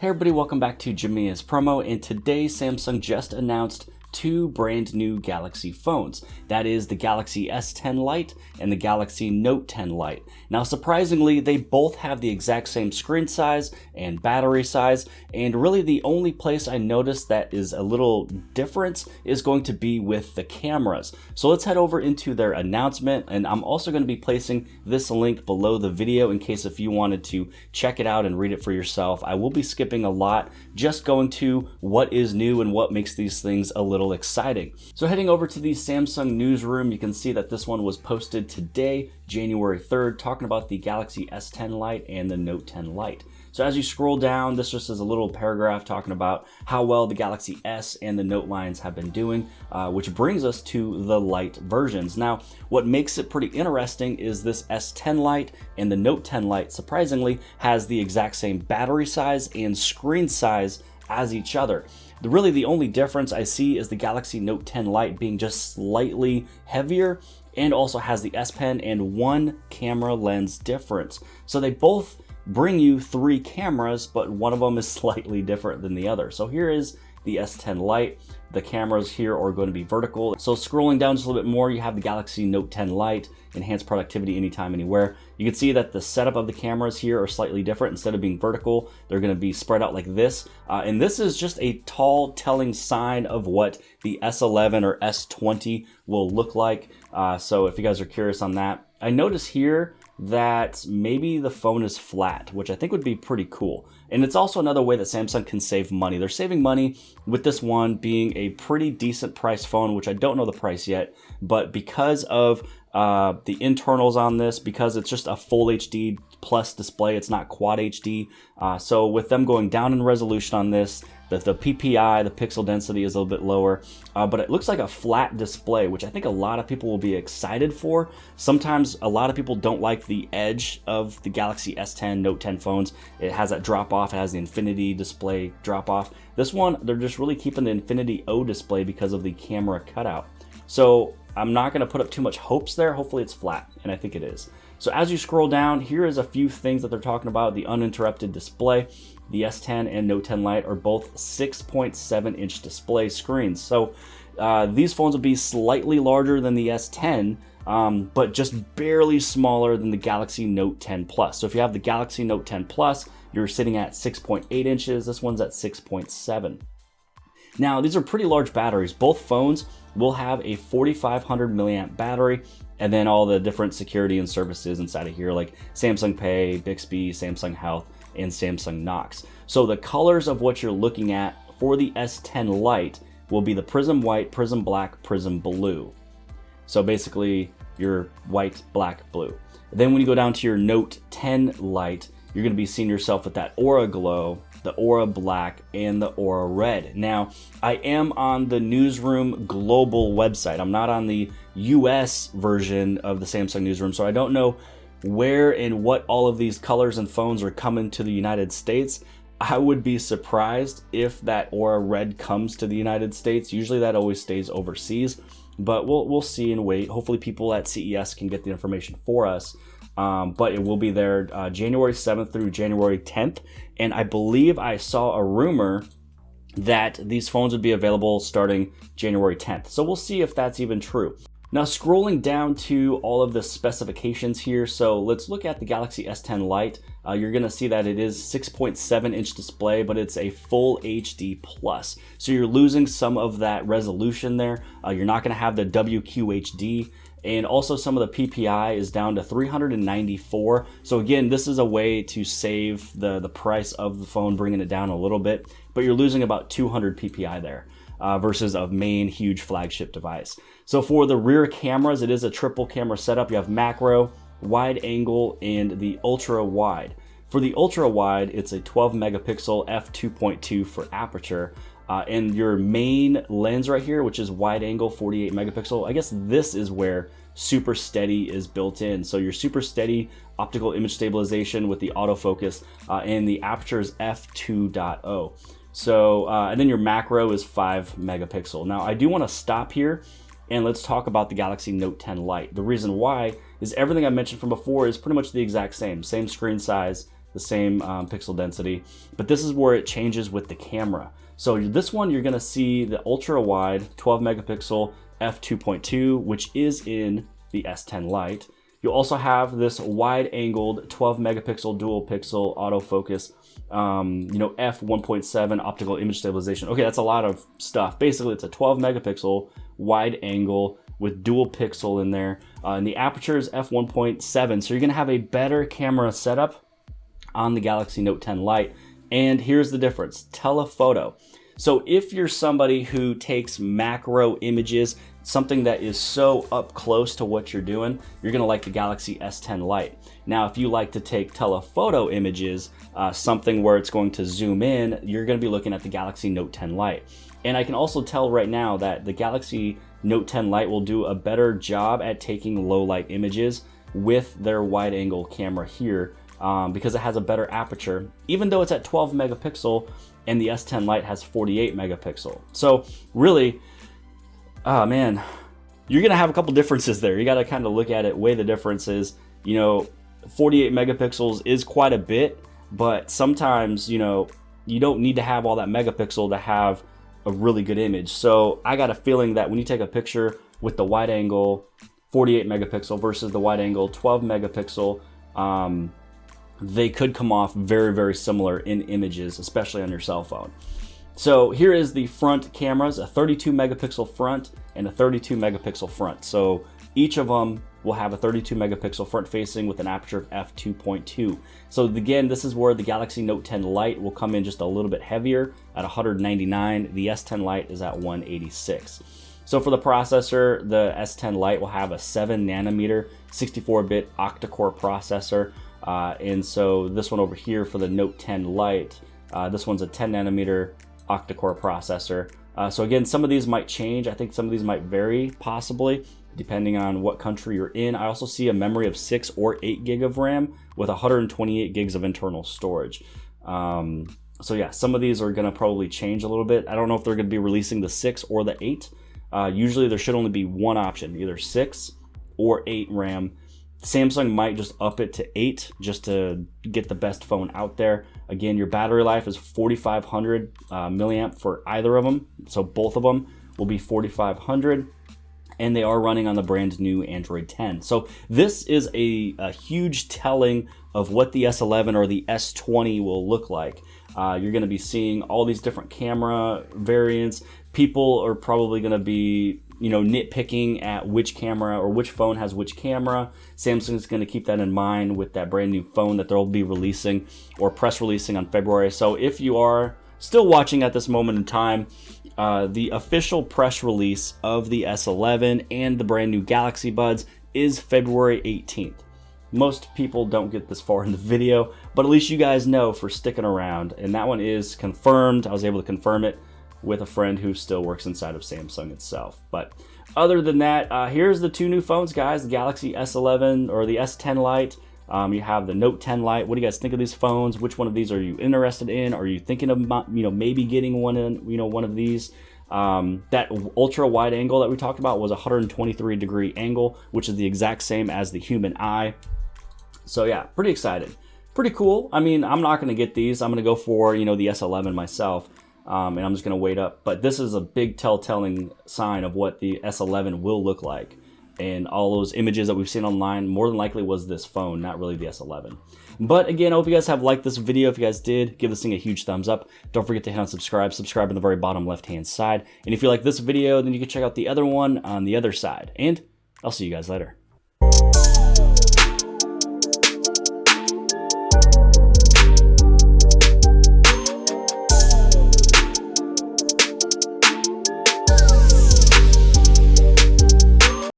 Hey everybody, welcome back to Jamia's Promo, and today Samsung just announced two brand new Galaxy phones. That is the Galaxy S10 Lite and the Galaxy Note 10 Lite. Now surprisingly, they both have the exact same screen size and battery size, and really the only place I noticed that is a little different is going to be with the cameras. So let's head over into their announcement, and I'm also going to be placing this link below the video in case if you wanted to check it out and read it for yourself. I will be skipping a lot, just going to what is new and what makes these things a little exciting. So heading over to the Samsung newsroom, you can see that this one was posted today, January 3rd, talking about the Galaxy S10 Lite and the Note 10 Lite. So as you scroll down, this just is a little paragraph talking about how well the Galaxy S and the Note lines have been doing, which brings us to the Lite versions. Now, what makes it pretty interesting is this S10 Lite and the Note 10 Lite, surprisingly, has the exact same battery size and screen size as each other. Really, the only difference I see is the Galaxy Note 10 Lite being just slightly heavier and also has the S Pen and one camera lens difference. So they both bring you three cameras, but one of them is slightly different than the other. So here is the S10 Lite. The cameras here are going to be vertical. So scrolling down just a little bit more, you have the Galaxy Note 10 Lite, enhanced productivity anytime, anywhere. You can see that the setup of the cameras here are slightly different. Instead of being vertical, they're going to be spread out like this. And this is just a tall telling sign of what the S11 or S20 will look like. So if you guys are curious on that, I notice here that maybe the phone is flat, which I think would be pretty cool. And it's also another way that Samsung can save money. They're saving money with this one being a pretty decent price phone, which I don't know the price yet, but because of the internals on this, because it's just a full HD plus display, it's not quad HD. So with them going down in resolution on this, the PPI, the pixel density is a little bit lower, but it looks like a flat display, which I think a lot of people will be excited for. Sometimes a lot of people don't like the edge of the Galaxy S10, Note 10 phones. It has that drop off, it has the Infinity display drop off. This one, they're just really keeping the Infinity O display because of the camera cutout. So I'm not gonna put up too much hopes there. Hopefully it's flat, and I think it is. So as you scroll down, here is a few things that they're talking about. The uninterrupted display. The S10 and Note 10 Lite are both 6.7-inch display screens. So these phones will be slightly larger than the S10, but just barely smaller than the Galaxy Note 10 Plus. So if you have the Galaxy Note 10 Plus, you're sitting at 6.8 inches. This one's at 6.7. Now, these are pretty large batteries. Both phones will have a 4,500 milliamp battery, and then all the different security and services inside of here, like Samsung Pay, Bixby, Samsung Health, and Samsung Knox. So the colors of what you're looking at for the S10 Lite will be the Prism White, Prism Black, Prism Blue. So basically your white, black, blue. Then when you go down to your Note 10 Lite, you're going to be seeing yourself with that Aura Glow, the Aura Black, and the Aura Red. Now, I am on the Newsroom Global website. I'm not on the US version of the Samsung Newsroom, so I don't know where and what all of these colors and phones are coming to the United States. I would be surprised if that Aura Red comes to the United States. Usually that always stays overseas, but we'll see and wait. Hopefully people at CES can get the information for us. But it will be there January 7th through January 10th. And I believe I saw a rumor that these phones would be available starting January 10th. So we'll see if that's even true. Now scrolling down to all of the specifications here, so let's look at the Galaxy S10 Lite. You're gonna see that it is 6.7-inch display, but it's a full HD plus. So you're losing some of that resolution there. You're not gonna have the WQHD, and also some of the PPI is down to 394. So again, this is a way to save the price of the phone, bringing it down a little bit, but you're losing about 200 PPI there. Versus a main huge flagship device. So for the rear cameras, it is a triple camera setup. You have macro, wide angle, and the ultra wide. For the ultra wide, it's a 12 megapixel f2.2 for aperture. And your main lens right here, which is wide angle 48 megapixel, I guess this is where super steady is built in. So your super steady optical image stabilization with the autofocus, and the aperture is f2.0. So, and then your macro is 5 megapixel. Now, I do want to stop here and let's talk about the Galaxy Note 10 Lite. The reason why is everything I mentioned from before is pretty much the exact same screen size, the same pixel density, but this is where it changes with the camera. So this one, you're gonna see the ultra wide 12 megapixel f2.2, which is in the S10 Lite. You'll also have this wide angled 12 megapixel dual pixel autofocus, f1.7 optical image stabilization. Okay, that's a lot of stuff. Basically, it's a 12 megapixel wide angle with dual pixel in there. And the aperture is f1.7, so you're gonna have a better camera setup on the Galaxy Note 10 Lite. And here's the difference, telephoto. So if you're somebody who takes macro images, something that is so up close to what you're doing, you're gonna like the Galaxy S10 Lite. Now, if you like to take telephoto images, something where it's going to zoom in, you're gonna be looking at the Galaxy Note 10 Lite. And I can also tell right now that the Galaxy Note 10 Lite will do a better job at taking low light images with their wide angle camera here, because it has a better aperture, even though it's at 12 megapixel and the S10 Lite has 48 megapixel. So really, man, you're gonna have a couple differences there. You gotta kind of look at it, weigh the differences. 48 megapixels is quite a bit, but sometimes, you don't need to have all that megapixel to have a really good image. So I got a feeling that when you take a picture with the wide angle 48 megapixel versus the wide angle 12 megapixel, they could come off very, very similar in images, especially on your cell phone. So here is the front cameras, a 32 megapixel front and a 32 megapixel front. So each of them will have a 32 megapixel front facing with an aperture of f2.2. So again, this is where the Galaxy Note 10 Lite will come in just a little bit heavier at 199. The S10 Lite is at 186. So for the processor, the S10 Lite will have a 7 nanometer 64-bit octa-core processor. And so this one over here for the Note 10 Lite, this one's a 10 nanometer octa-core processor. So again, some of these might change. I think some of these might vary, possibly, depending on what country you're in. I also see a memory of 6 or 8 gig of RAM with 128 gigs of internal storage. So yeah, some of these are gonna probably change a little bit. I don't know if they're gonna be releasing the 6 or the 8. Usually there should only be one option, either 6 or 8 RAM. Samsung might just up it to 8 just to get the best phone out there. Again, your battery life is 4,500 milliamp for either of them. So both of them will be 4,500, and they are running on the brand new Android 10. So this is a huge telling of what the S11 or the S20 will look like. You're gonna be seeing all these different camera variants. People are probably gonna be nitpicking at which camera or which phone has which camera. Samsung's going to keep that in mind with that brand new phone that they'll be releasing or press releasing on February. So if you are still watching at this moment in time, the official press release of the S11 and the brand new Galaxy Buds is February 18th. Most people don't get this far in the video, but at least you guys know for sticking around. And that one is confirmed. I was able to confirm it with a friend who still works inside of Samsung itself. But other than that, here's the two new phones, guys, the Galaxy S11 or the S10 Lite. You have the Note 10 Lite. What do you guys think of these phones? Which one of these are you interested in? Are you thinking of maybe getting one of these? That ultra wide angle that we talked about was a 123-degree angle, which is the exact same as the human eye. So yeah, pretty excited. Pretty cool. I mean, I'm not going to get these. I'm going to go for, the S11 myself. And I'm just going to wait up. But this is a big telltale sign of what the S11 will look like. And all those images that we've seen online more than likely was this phone, not really the S11. But again, I hope you guys have liked this video. If you guys did, give this thing a huge thumbs up. Don't forget to hit on subscribe. Subscribe on the very bottom left-hand side. And if you like this video, then you can check out the other one on the other side. And I'll see you guys later.